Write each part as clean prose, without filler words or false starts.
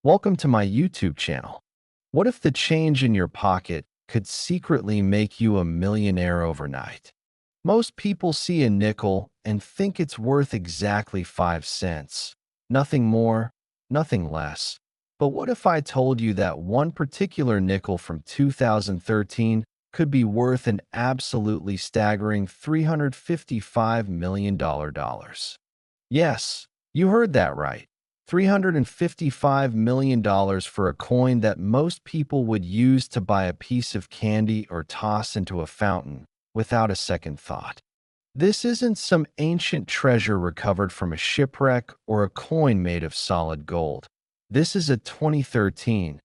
Welcome to my YouTube channel. What if the change in your pocket could secretly make you a millionaire overnight? Most people see a nickel and think it's worth exactly 5 cents. Nothing more, nothing less. But what if I told you that one particular nickel from 2013 could be worth an absolutely staggering $355 million? Yes, you heard that right. $355 million for a coin that most people would use to buy a piece of candy or toss into a fountain without a second thought. This isn't some ancient treasure recovered from a shipwreck or a coin made of solid gold. This is a 2013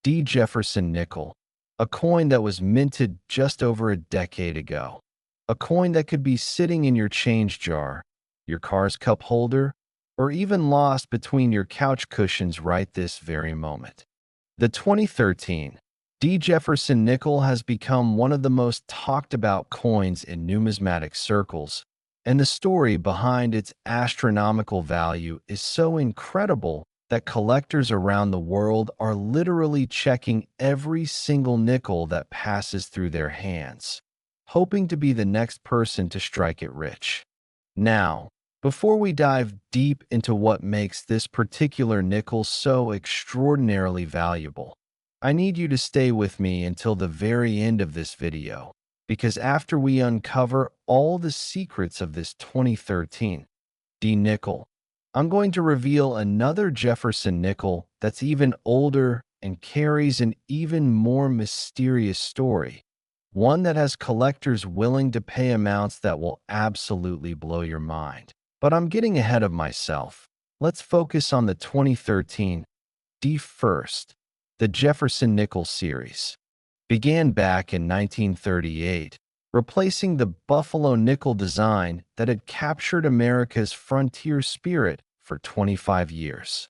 Jefferson Nickel, a coin that was minted just over a decade ago. A coin that could be sitting in your change jar, your car's cup holder, or even lost between your couch cushions right this very moment. The 2013 Jefferson Nickel has become one of the most talked about coins in numismatic circles, and the story behind its astronomical value is so incredible that collectors around the world are literally checking every single nickel that passes through their hands, hoping to be the next person to strike it rich. Now, before we dive deep into what makes this particular nickel so extraordinarily valuable, I need you to stay with me until the very end of this video, because after we uncover all the secrets of this 2013 nickel, I'm going to reveal another Jefferson nickel that's even older and carries an even more mysterious story, one that has collectors willing to pay amounts that will absolutely blow your mind. But I'm getting ahead of myself. Let's focus on the 2013 first. The Jefferson Nickel series began back in 1938, replacing the Buffalo nickel design that had captured America's frontier spirit for 25 years.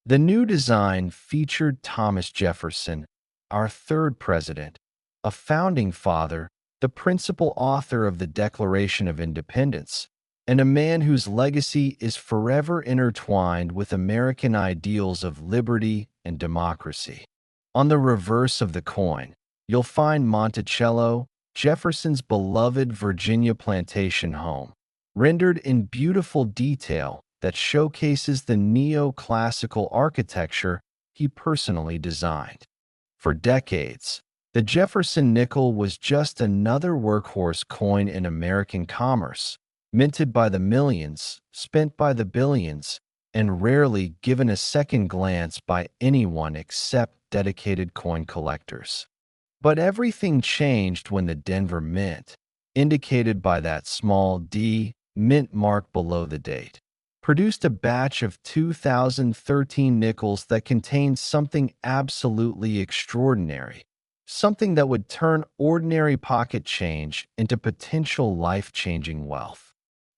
The new design featured Thomas Jefferson, our third president, a founding father, the principal author of the Declaration of Independence, and a man whose legacy is forever intertwined with American ideals of liberty and democracy. On the reverse of the coin, you'll find Monticello, Jefferson's beloved Virginia plantation home, rendered in beautiful detail that showcases the neoclassical architecture he personally designed. For decades, the Jefferson Nickel was just another workhorse coin in American commerce, minted by the millions, spent by the billions, and rarely given a second glance by anyone except dedicated coin collectors. But everything changed when the Denver Mint, indicated by that small D mint mark below the date, produced a batch of 2013 nickels that contained something absolutely extraordinary, something that would turn ordinary pocket change into potential life-changing wealth.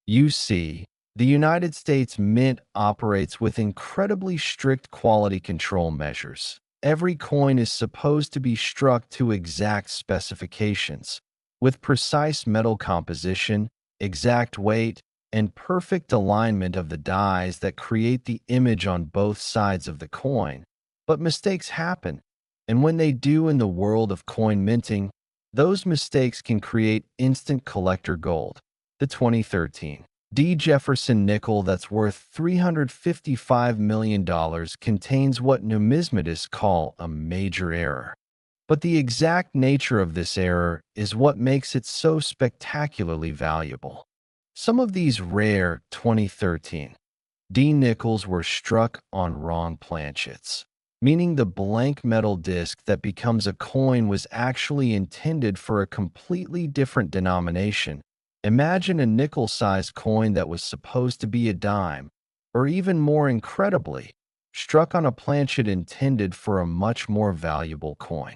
You see, the United States Mint operates with incredibly strict quality control measures. Every coin is supposed to be struck to exact specifications, with precise metal composition, exact weight, and perfect alignment of the dies that create the image on both sides of the coin. But mistakes happen, and when they do in the world of coin minting, those mistakes can create instant collector gold. The 2013 Jefferson Nickel that's worth $355 million contains what numismatists call a major error. But the exact nature of this error is what makes it so spectacularly valuable. Some of these rare 2013 nickels were struck on wrong planchets, meaning the blank metal disc that becomes a coin was actually intended for a completely different denomination. Imagine a nickel-sized coin that was supposed to be a dime, or even more incredibly, struck on a planchet intended for a much more valuable coin.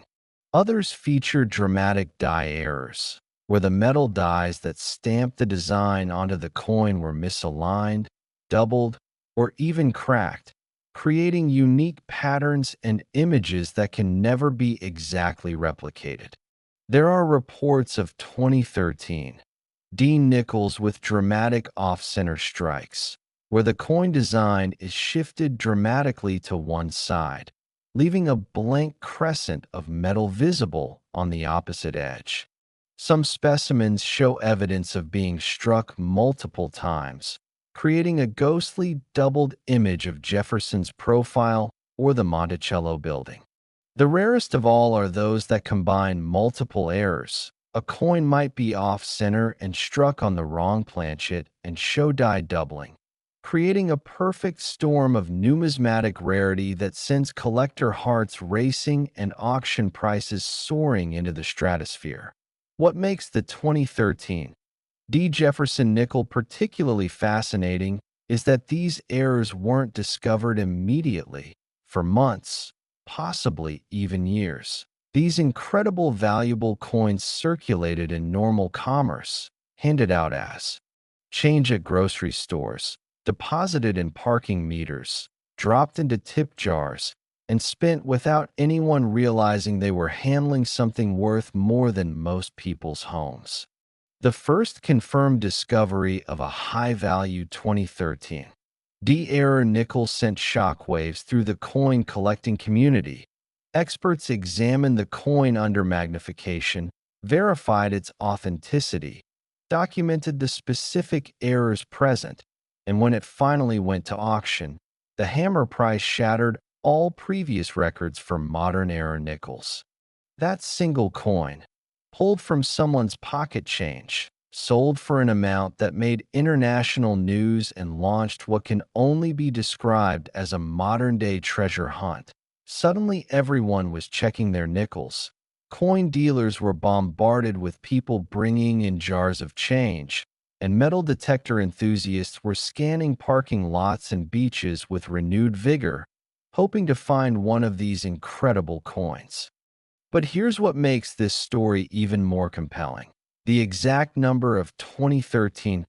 Others feature dramatic die errors, where the metal dies that stamped the design onto the coin were misaligned, doubled, or even cracked, creating unique patterns and images that can never be exactly replicated. There are reports of 2013 nickels with dramatic off-center strikes, where the coin design is shifted dramatically to one side, leaving a blank crescent of metal visible on the opposite edge. Some specimens show evidence of being struck multiple times, creating a ghostly doubled image of Jefferson's profile or the Monticello building. The rarest of all are those that combine multiple errors. A coin might be off-center and struck on the wrong planchet and show die doubling, creating a perfect storm of numismatic rarity that sends collector hearts racing and auction prices soaring into the stratosphere. What makes the 2013 Jefferson Nickel particularly fascinating is that these errors weren't discovered immediately. For months, possibly even years, these incredible valuable coins circulated in normal commerce, handed out as change at grocery stores, deposited in parking meters, dropped into tip jars, and spent without anyone realizing they were handling something worth more than most people's homes. The first confirmed discovery of a high-value 2013 error nickel sent shockwaves through the coin collecting community. Experts examined the coin under magnification, verified its authenticity, documented the specific errors present, and when it finally went to auction, the hammer price shattered all previous records for modern era nickels. That single coin, pulled from someone's pocket change, sold for an amount that made international news and launched what can only be described as a modern-day treasure hunt. Suddenly everyone was checking their nickels. Coin dealers were bombarded with people bringing in jars of change, and metal detector enthusiasts were scanning parking lots and beaches with renewed vigor, hoping to find one of these incredible coins. But here's what makes this story even more compelling. The exact number of 2013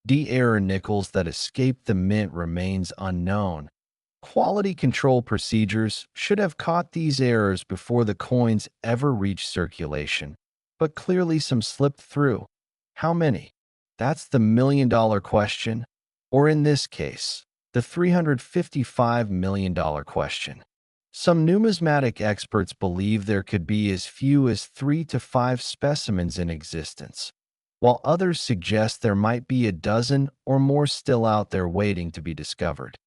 error nickels that escaped the mint remains unknown. Quality control procedures should have caught these errors before the coins ever reached circulation, but clearly some slipped through. How many? That's the million-dollar question, or in this case, the $355 million question. Some numismatic experts believe there could be as few as 3 to 5 specimens in existence, while others suggest there might be a dozen or more still out there waiting to be discovered.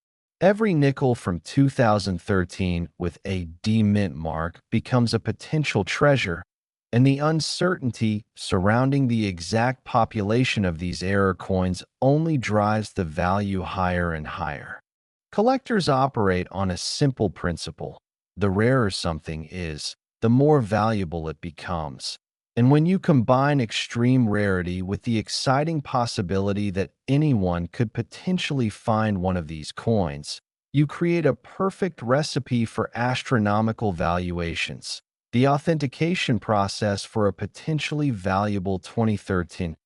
Every nickel from 2013 with a D mint mark becomes a potential treasure, and the uncertainty surrounding the exact population of these error coins only drives the value higher and higher. Collectors operate on a simple principle. The rarer something is, the more valuable it becomes. And when you combine extreme rarity with the exciting possibility that anyone could potentially find one of these coins, you create a perfect recipe for astronomical valuations. The authentication process for a potentially valuable 2013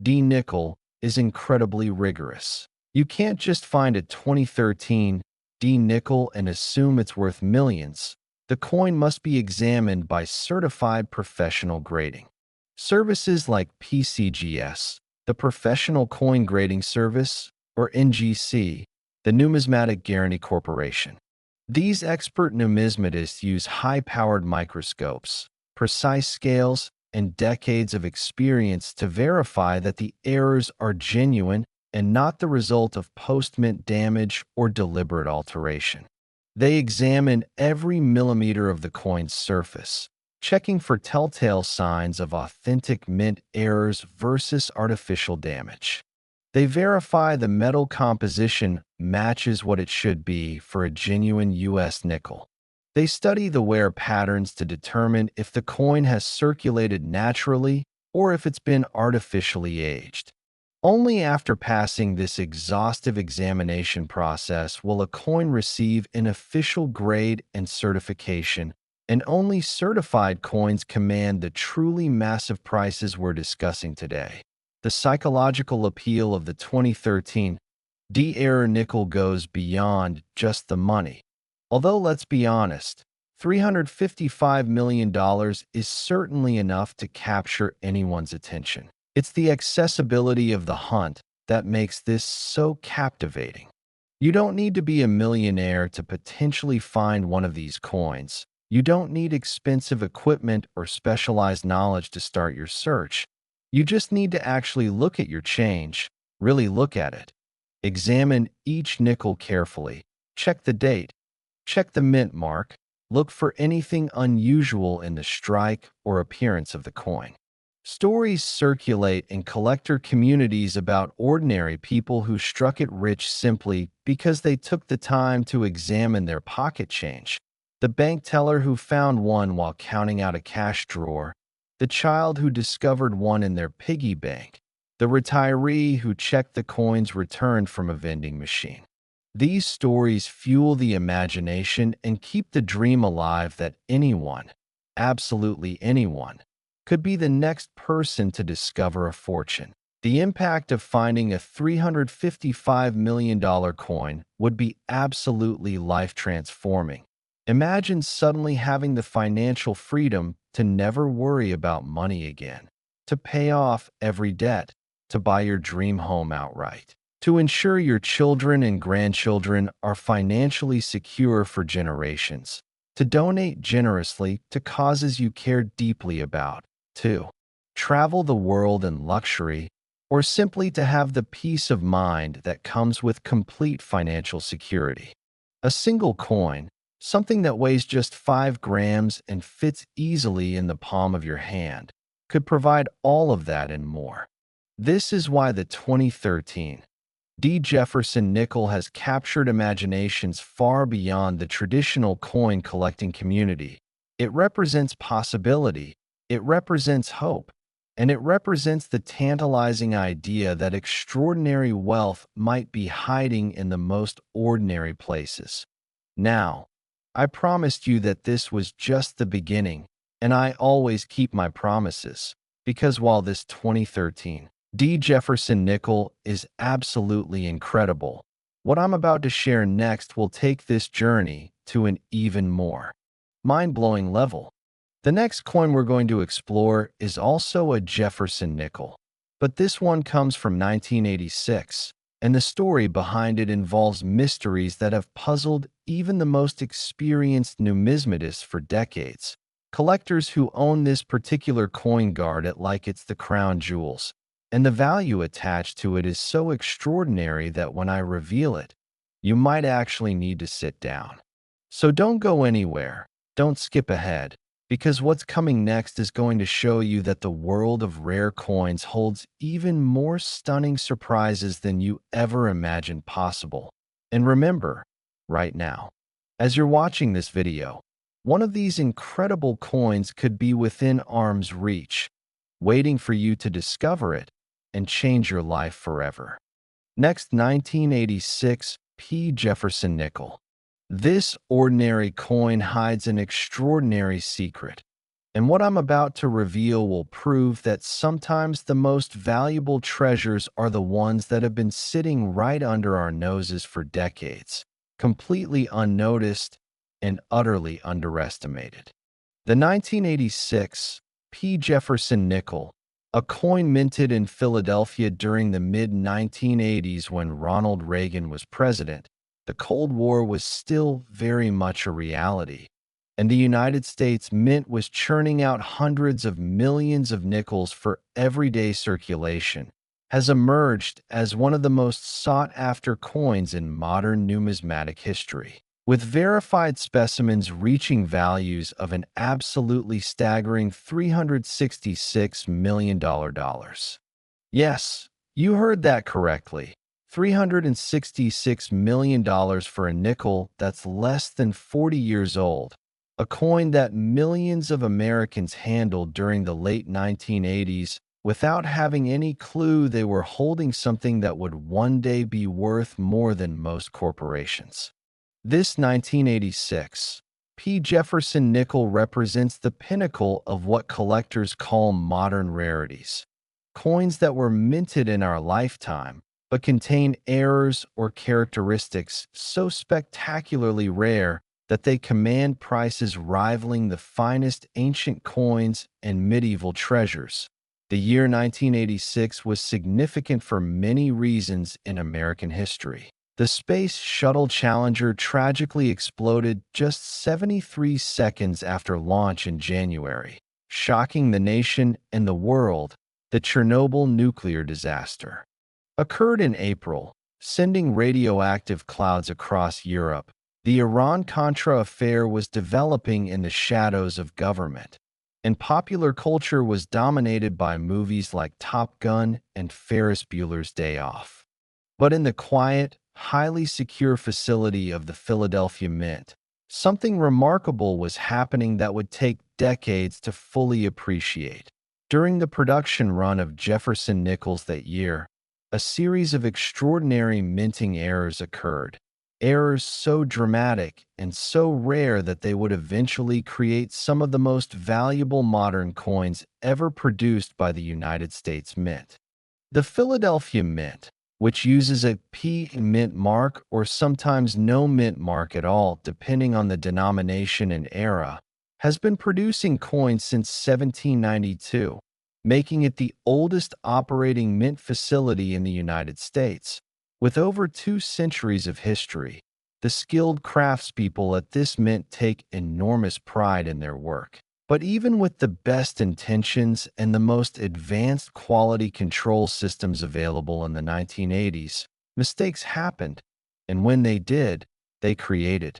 nickel is incredibly rigorous. You can't just find a 2013 nickel and assume it's worth millions. The coin must be examined by certified professional grading. Services like PCGS, the Professional Coin Grading Service, or NGC, the Numismatic Guarantee Corporation. These expert numismatists use high-powered microscopes, precise scales, and decades of experience to verify that the errors are genuine and not the result of post-mint damage or deliberate alteration. They examine every millimeter of the coin's surface, checking for telltale signs of authentic mint errors versus artificial damage. They verify the metal composition matches what it should be for a genuine U.S. nickel. They study the wear patterns to determine if the coin has circulated naturally or if it's been artificially aged. Only after passing this exhaustive examination process will a coin receive an official grade and certification, and only certified coins command the truly massive prices we're discussing today. The psychological appeal of the 2013 error nickel goes beyond just the money. Although, let's be honest, $355 million is certainly enough to capture anyone's attention. It's the accessibility of the hunt that makes this so captivating. You don't need to be a millionaire to potentially find one of these coins. You don't need expensive equipment or specialized knowledge to start your search. You just need to actually look at your change, really look at it. Examine each nickel carefully. Check the date. Check the mint mark. Look for anything unusual in the strike or appearance of the coin. Stories circulate in collector communities about ordinary people who struck it rich simply because they took the time to examine their pocket change. The bank teller who found one while counting out a cash drawer, the child who discovered one in their piggy bank, the retiree who checked the coins returned from a vending machine. These stories fuel the imagination and keep the dream alive that anyone, absolutely anyone, could be the next person to discover a fortune. The impact of finding a $355 million coin would be absolutely life-transforming. Imagine suddenly having the financial freedom to never worry about money again, to pay off every debt, to buy your dream home outright, to ensure your children and grandchildren are financially secure for generations, to donate generously to causes you care deeply about, to travel the world in luxury, or simply to have the peace of mind that comes with complete financial security. A single coin, something that weighs just 5 grams and fits easily in the palm of your hand, could provide all of that and more. This is why the 2013 Jefferson Nickel has captured imaginations far beyond the traditional coin collecting community. It represents possibility, it represents hope, and it represents the tantalizing idea that extraordinary wealth might be hiding in the most ordinary places. Now, I promised you that this was just the beginning, and I always keep my promises, because while this 2013 Jefferson Nickel is absolutely incredible, what I'm about to share next will take this journey to an even more mind-blowing level. The next coin we're going to explore is also a Jefferson Nickel, but this one comes from 1986, and the story behind it involves mysteries that have puzzled even the most experienced numismatists for decades. Collectors who own this particular coin guard it like it's the crown jewels, and the value attached to it is so extraordinary that when I reveal it, you might actually need to sit down. So don't go anywhere, don't skip ahead, because what's coming next is going to show you that the world of rare coins holds even more stunning surprises than you ever imagined possible. And remember, right now, as you're watching this video, one of these incredible coins could be within arm's reach, waiting for you to discover it and change your life forever. Next, 1986 Jefferson Nickel. This ordinary coin hides an extraordinary secret, and what I'm about to reveal will prove that sometimes the most valuable treasures are the ones that have been sitting right under our noses for decades, completely unnoticed and utterly underestimated. The 1986 Jefferson Nickel, a coin minted in Philadelphia during the mid-1980s when Ronald Reagan was president. The Cold War was still very much a reality, and the United States Mint was churning out hundreds of millions of nickels for everyday circulation, has emerged as one of the most sought-after coins in modern numismatic history, with verified specimens reaching values of an absolutely staggering $366 million. Yes, you heard that correctly. $366 million for a nickel that's less than 40 years old, a coin that millions of Americans handled during the late 1980s without having any clue they were holding something that would one day be worth more than most corporations. This 1986 Jefferson Nickel represents the pinnacle of what collectors call modern rarities, coins that were minted in our lifetime but contain errors or characteristics so spectacularly rare that they command prices rivaling the finest ancient coins and medieval treasures. The year 1986 was significant for many reasons in American history. The Space Shuttle Challenger tragically exploded just 73 seconds after launch in January, shocking the nation and the world. The Chernobyl nuclear disaster occurred in April, sending radioactive clouds across Europe. The Iran-Contra affair was developing in the shadows of government, and popular culture was dominated by movies like Top Gun and Ferris Bueller's Day Off. But in the quiet, highly secure facility of the Philadelphia Mint, something remarkable was happening that would take decades to fully appreciate. During the production run of Jefferson Nickels that year, a series of extraordinary minting errors occurred. Errors so dramatic and so rare that they would eventually create some of the most valuable modern coins ever produced by the United States Mint. The Philadelphia Mint, which uses a P mint mark or sometimes no mint mark at all depending on the denomination and era, has been producing coins since 1792, making it the oldest operating mint facility in the United States. With over 2 centuries of history, the skilled craftspeople at this mint take enormous pride in their work. But even with the best intentions and the most advanced quality control systems available in the 1980s, mistakes happened, and when they did, they created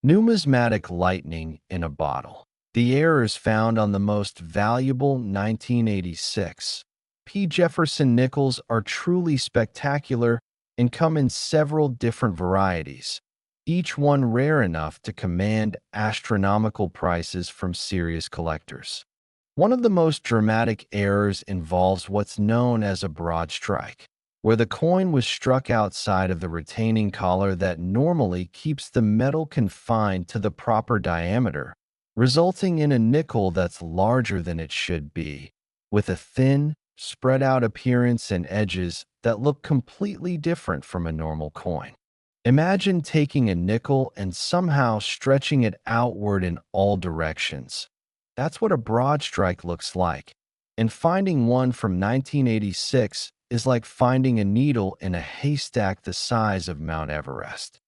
numismatic lightning in a bottle. The errors found on the most valuable 1986 P. Jefferson Nickels are truly spectacular and come in several different varieties, each one rare enough to command astronomical prices from serious collectors. One of the most dramatic errors involves what's known as a broadstrike, where the coin was struck outside of the retaining collar that normally keeps the metal confined to the proper diameter, resulting in a nickel that's larger than it should be, with a thin, spread-out appearance and edges that look completely different from a normal coin. Imagine taking a nickel and somehow stretching it outward in all directions. That's what a broadstrike looks like, and finding one from 1986 is like finding a needle in a haystack the size of Mount Everest.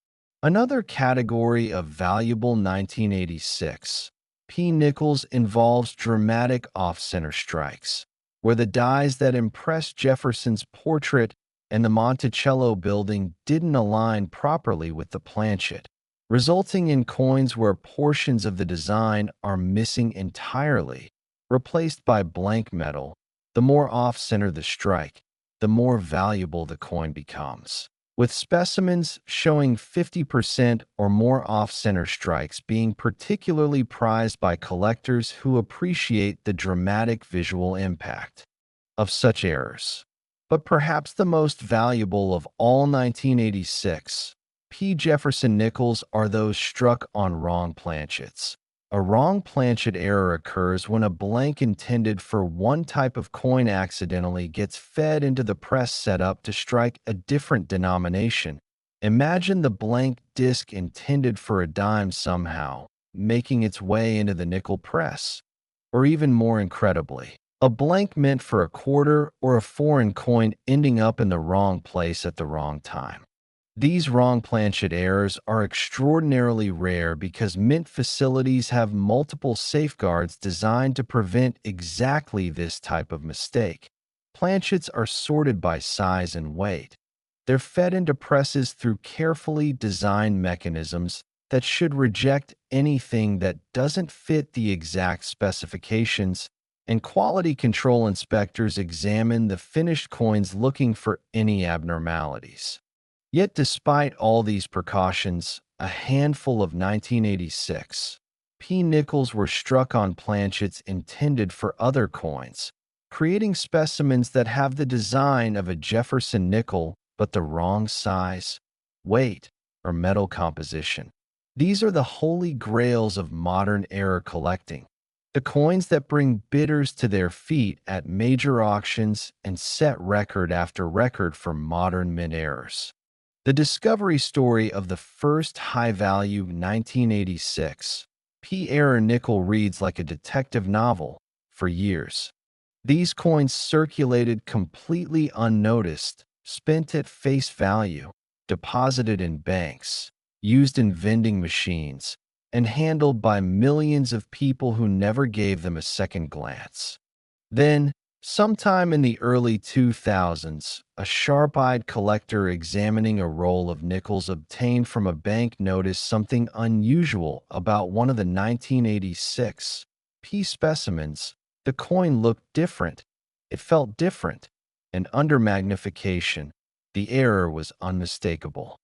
Another category of valuable 1986 P. Nickels involves dramatic off-center strikes, where the dies that impressed Jefferson's portrait and the Monticello building didn't align properly with the planchet, resulting in coins where portions of the design are missing entirely, replaced by blank metal. The more off-center the strike, the more valuable the coin becomes, with specimens showing 50% or more off-center strikes being particularly prized by collectors who appreciate the dramatic visual impact of such errors. But perhaps the most valuable of all 1986 P. Jefferson Nickels are those struck on wrong planchets. A wrong planchet error occurs when a blank intended for one type of coin accidentally gets fed into the press setup to strike a different denomination. Imagine the blank disc intended for a dime somehow making its way into the nickel press. Or even more incredibly, a blank meant for a quarter or a foreign coin ending up in the wrong place at the wrong time. These wrong planchet errors are extraordinarily rare because mint facilities have multiple safeguards designed to prevent exactly this type of mistake. Planchets are sorted by size and weight. They're fed into presses through carefully designed mechanisms that should reject anything that doesn't fit the exact specifications, and quality control inspectors examine the finished coins looking for any abnormalities. Yet despite all these precautions, a handful of 1986 P. Nickels were struck on planchets intended for other coins, creating specimens that have the design of a Jefferson nickel but the wrong size, weight, or metal composition. These are the holy grails of modern era collecting, the coins that bring bidders to their feet at major auctions and set record after record for modern mint errors. The discovery story of the first high-value 1986 P. error nickel reads like a detective novel. For years, these coins circulated completely unnoticed, spent at face value, deposited in banks, used in vending machines, and handled by millions of people who never gave them a second glance. Then, sometime in the early 2000s, a sharp-eyed collector examining a roll of nickels obtained from a bank noticed something unusual about one of the 1986 P specimens. The coin looked different. It felt different, and under magnification, the error was unmistakable.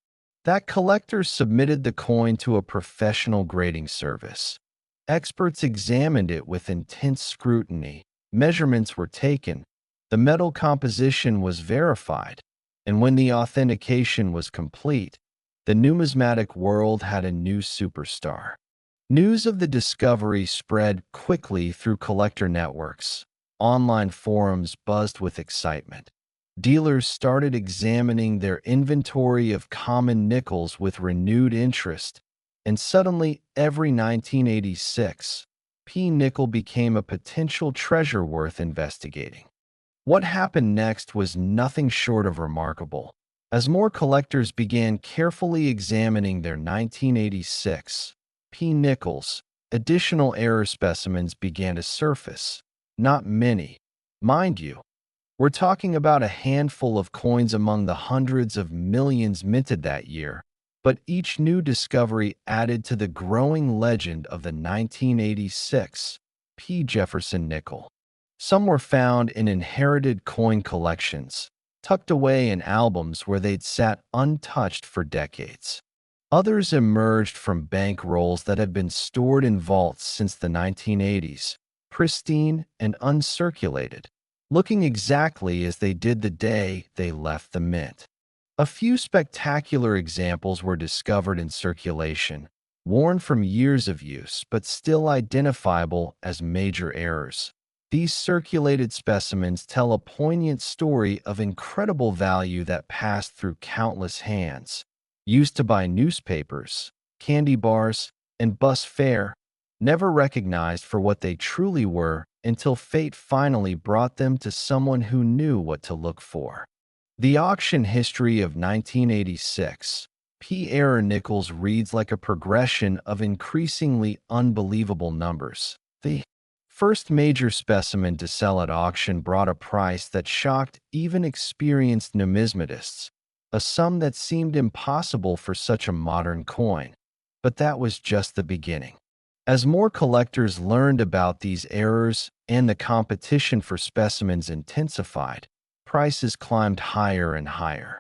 That collector submitted the coin to a professional grading service. Experts examined it with intense scrutiny. Measurements were taken, the metal composition was verified, and when the authentication was complete, the numismatic world had a new superstar. News of the discovery spread quickly through collector networks. Online forums buzzed with excitement. Dealers started examining their inventory of common nickels with renewed interest, and suddenly every 1986 P nickel became a potential treasure worth investigating. What happened next was nothing short of remarkable. As more collectors began carefully examining their 1986 P nickels, additional error specimens began to surface. Not many, mind you. We're talking about a handful of coins among the hundreds of millions minted that year, but each new discovery added to the growing legend of the 1986 P. Jefferson Nickel. Some were found in inherited coin collections, tucked away in albums where they'd sat untouched for decades. Others emerged from bank rolls that had been stored in vaults since the 1980s, pristine and uncirculated, looking exactly as they did the day they left the mint. A few spectacular examples were discovered in circulation, worn from years of use but still identifiable as major errors. These circulated specimens tell a poignant story of incredible value that passed through countless hands, used to buy newspapers, candy bars, and bus fare, never recognized for what they truly were until fate finally brought them to someone who knew what to look for. The auction history of 1986 P-era nickels reads like a progression of increasingly unbelievable numbers. The first major specimen to sell at auction brought a price that shocked even experienced numismatists, a sum that seemed impossible for such a modern coin. But that was just the beginning. As more collectors learned about these errors and the competition for specimens intensified, prices climbed higher and higher.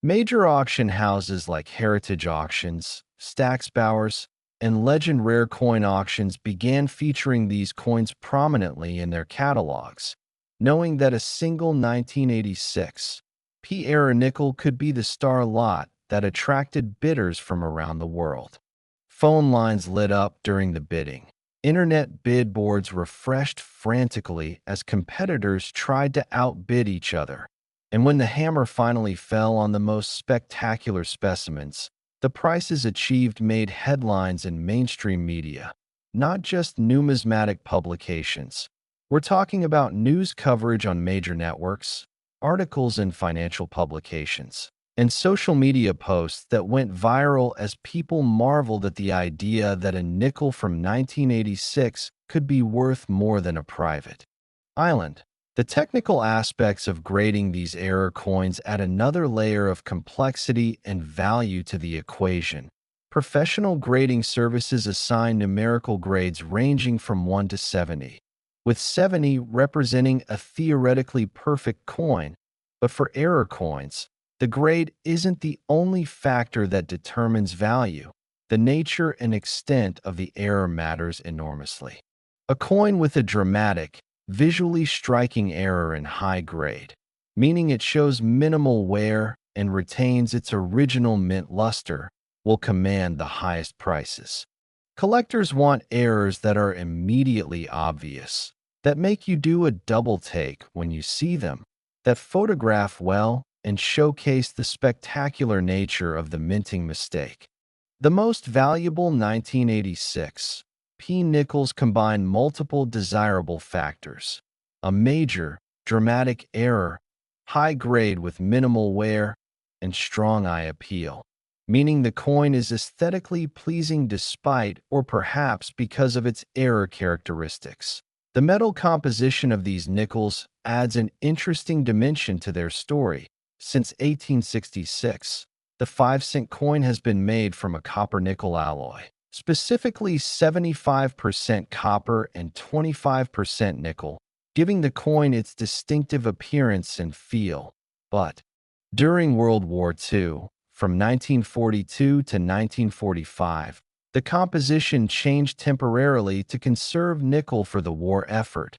Major auction houses like Heritage Auctions, Stacksbowers, and Legend Rare Coin Auctions began featuring these coins prominently in their catalogs, knowing that a single 1986 P-era nickel could be the star lot that attracted bidders from around the world. Phone lines lit up during the bidding. Internet bid boards refreshed frantically as competitors tried to outbid each other. And when the hammer finally fell on the most spectacular specimens, the prices achieved made headlines in mainstream media, not just numismatic publications. We're talking about news coverage on major networks, articles in financial publications, and social media posts that went viral as people marveled at the idea that a nickel from 1986 could be worth more than a private island. The technical aspects of grading these error coins add another layer of complexity and value to the equation. Professional grading services assign numerical grades ranging from 1 to 70, with 70 representing a theoretically perfect coin. But for error coins, the grade isn't the only factor that determines value. The nature and extent of the error matters enormously. A coin with a dramatic, visually striking error in high grade, meaning it shows minimal wear and retains its original mint luster, will command the highest prices. Collectors want errors that are immediately obvious, that make you do a double take when you see them, that photograph well and showcase the spectacular nature of the minting mistake. The most valuable 1986 P nickels combine multiple desirable factors: a major, dramatic error, high grade with minimal wear, and strong eye appeal, meaning the coin is aesthetically pleasing despite or perhaps because of its error characteristics. The metal composition of these nickels adds an interesting dimension to their story. Since 1866, the 5-cent coin has been made from a copper-nickel alloy, specifically 75% copper and 25% nickel, giving the coin its distinctive appearance and feel. But during World War II, from 1942 to 1945, the composition changed temporarily to conserve nickel for the war effort.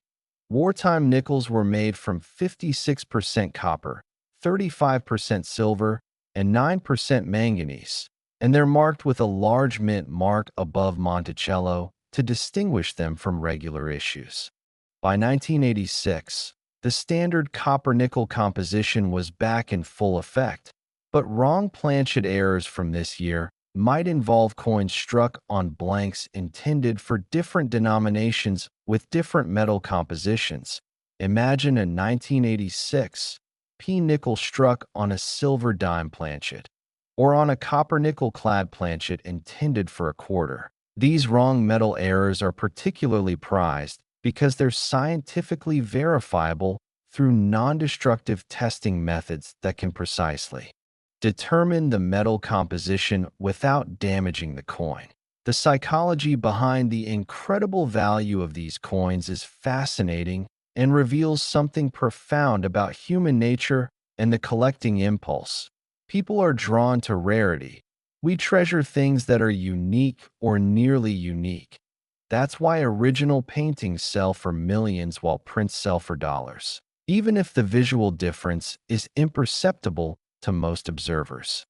Wartime nickels were made from 56% copper, 35% silver, and 9% manganese, and they're marked with a large mint mark above Monticello to distinguish them from regular issues. By 1986, the standard copper-nickel composition was back in full effect, but wrong planchet errors from this year might involve coins struck on blanks intended for different denominations with different metal compositions. Imagine a 1986 P-nickel struck on a silver dime planchet, or on a copper-nickel clad planchet intended for a quarter. These wrong metal errors are particularly prized because they're scientifically verifiable through non-destructive testing methods that can precisely determine the metal composition without damaging the coin. The psychology behind the incredible value of these coins is fascinating and reveals something profound about human nature and the collecting impulse. People are drawn to rarity. We treasure things that are unique or nearly unique. That's why original paintings sell for millions while prints sell for dollars, even if the visual difference is imperceptible to most observers.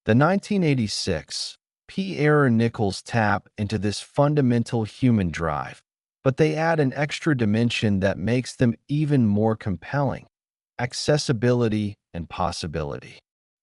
The 1986 P-era nickels tap into this fundamental human drive, but they add an extra dimension that makes them even more compelling: accessibility and possibility.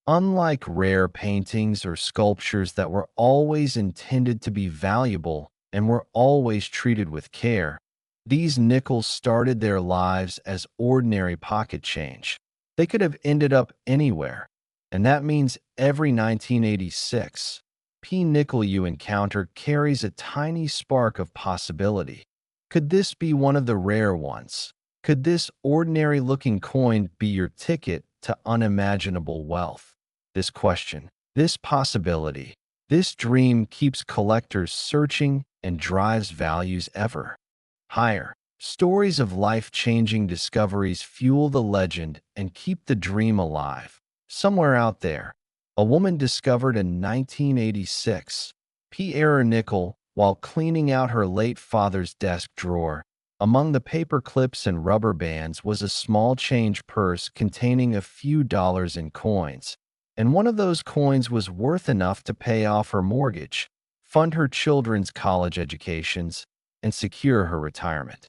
Unlike rare paintings or sculptures that were always intended to be valuable and were always treated with care, these nickels started their lives as ordinary pocket change. They could have ended up anywhere, and that means every 1986 P-nickel you encounter carries a tiny spark of possibility. Could this be one of the rare ones? Could this ordinary-looking coin be your ticket to unimaginable wealth? This question, this possibility, this dream keeps collectors searching and drives values ever higher. Stories of life-changing discoveries fuel the legend and keep the dream alive. Somewhere out there, a woman discovered a 1986 P-era nickel while cleaning out her late father's desk drawer. Among the paper clips and rubber bands was a small change purse containing a few dollars in coins, and one of those coins was worth enough to pay off her mortgage, fund her children's college educations, and secure her retirement.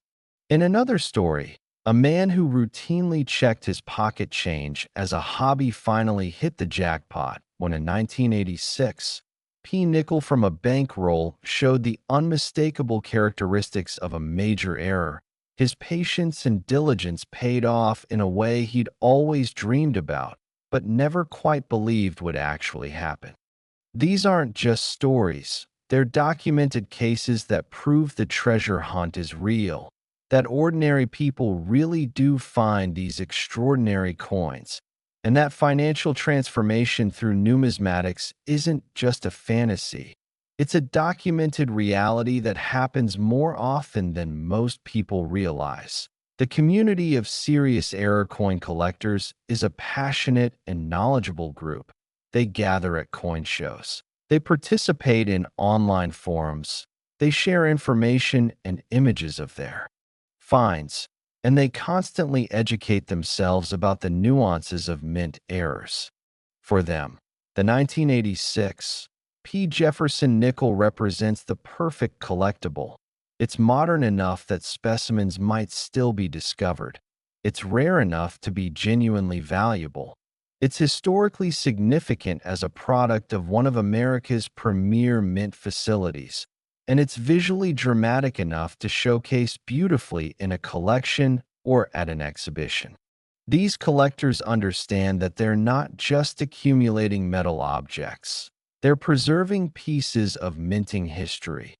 In another story, a man who routinely checked his pocket change as a hobby finally hit the jackpot when a 1986 P-nickel from a bankroll showed the unmistakable characteristics of a major error. His patience and diligence paid off in a way he'd always dreamed about, but never quite believed would actually happen. These aren't just stories. They're documented cases that prove the treasure hunt is real, that ordinary people really do find these extraordinary coins, and that financial transformation through numismatics isn't just a fantasy. It's a documented reality that happens more often than most people realize. The community of serious error coin collectors is a passionate and knowledgeable group. They gather at coin shows. They participate in online forums. They share information and images of their finds, and they constantly educate themselves about the nuances of mint errors. For them, the 1986 P. Jefferson Nickel represents the perfect collectible. It's modern enough that specimens might still be discovered. It's rare enough to be genuinely valuable. It's historically significant as a product of one of America's premier mint facilities, and it's visually dramatic enough to showcase beautifully in a collection or at an exhibition. These collectors understand that they're not just accumulating metal objects. They're preserving pieces of minting history,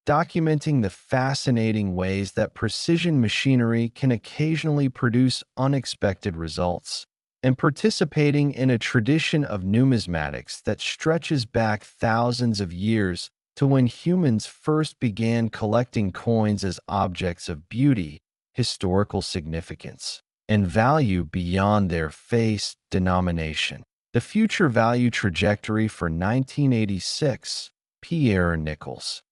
documenting the fascinating ways that precision machinery can occasionally produce unexpected results, and participating in a tradition of numismatics that stretches back thousands of years to when humans first began collecting coins as objects of beauty, historical significance, and value beyond their face denomination. The future value trajectory for 1986 Pierre Nickels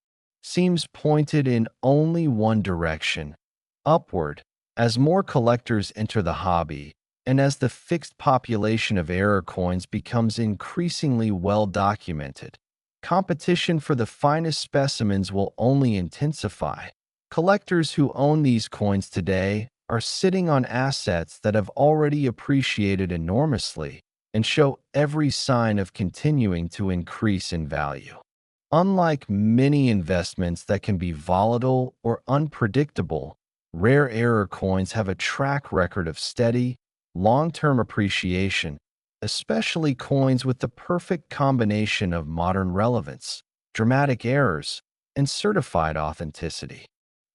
seems pointed in only one direction, upward, as more collectors enter the hobby and as the fixed population of error coins becomes increasingly well documented. Competition for the finest specimens will only intensify. Collectors who own these coins today are sitting on assets that have already appreciated enormously and show every sign of continuing to increase in value. Unlike many investments that can be volatile or unpredictable, rare error coins have a track record of steady, long-term appreciation, especially coins with the perfect combination of modern relevance, dramatic errors, and certified authenticity.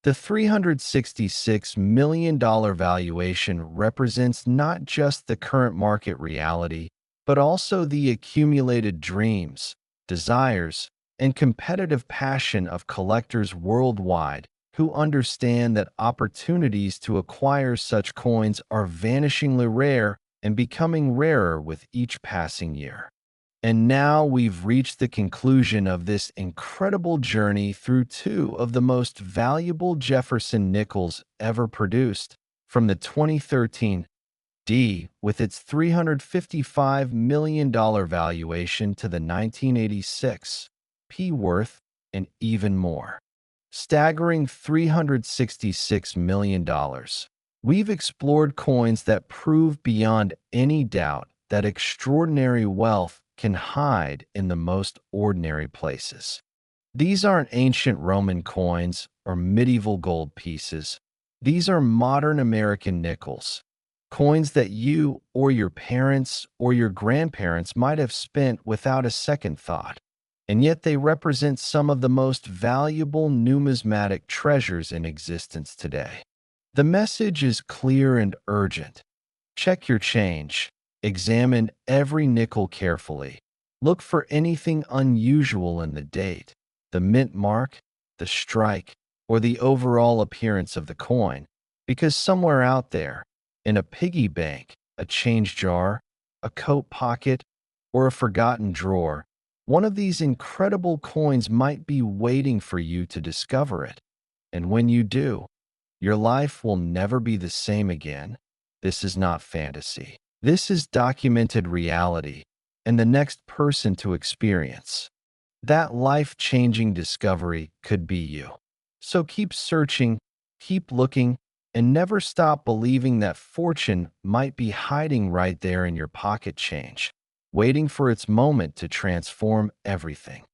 The $366 million valuation represents not just the current market reality, but also the accumulated dreams, desires, and competitive passion of collectors worldwide who understand that opportunities to acquire such coins are vanishingly rare and becoming rarer with each passing year. And now we've reached the conclusion of this incredible journey through two of the most valuable Jefferson Nickels ever produced, from the 2013 D with its $355 million valuation to the 1986 P worth and even more. Staggering $366 million. We've explored coins that prove beyond any doubt that extraordinary wealth can hide in the most ordinary places. These aren't ancient Roman coins or medieval gold pieces. These are modern American nickels, coins that you or your parents or your grandparents might have spent without a second thought, and yet they represent some of the most valuable numismatic treasures in existence today. The message is clear and urgent. Check your change. Examine every nickel carefully. Look for anything unusual in the date, the mint mark, the strike, or the overall appearance of the coin, because somewhere out there, in a piggy bank, a change jar, a coat pocket, or a forgotten drawer, one of these incredible coins might be waiting for you to discover it. And when you do, your life will never be the same again. This is not fantasy. This is documented reality, and the next person to experience that life-changing discovery could be you. So keep searching, keep looking, and never stop believing that fortune might be hiding right there in your pocket change, waiting for its moment to transform everything.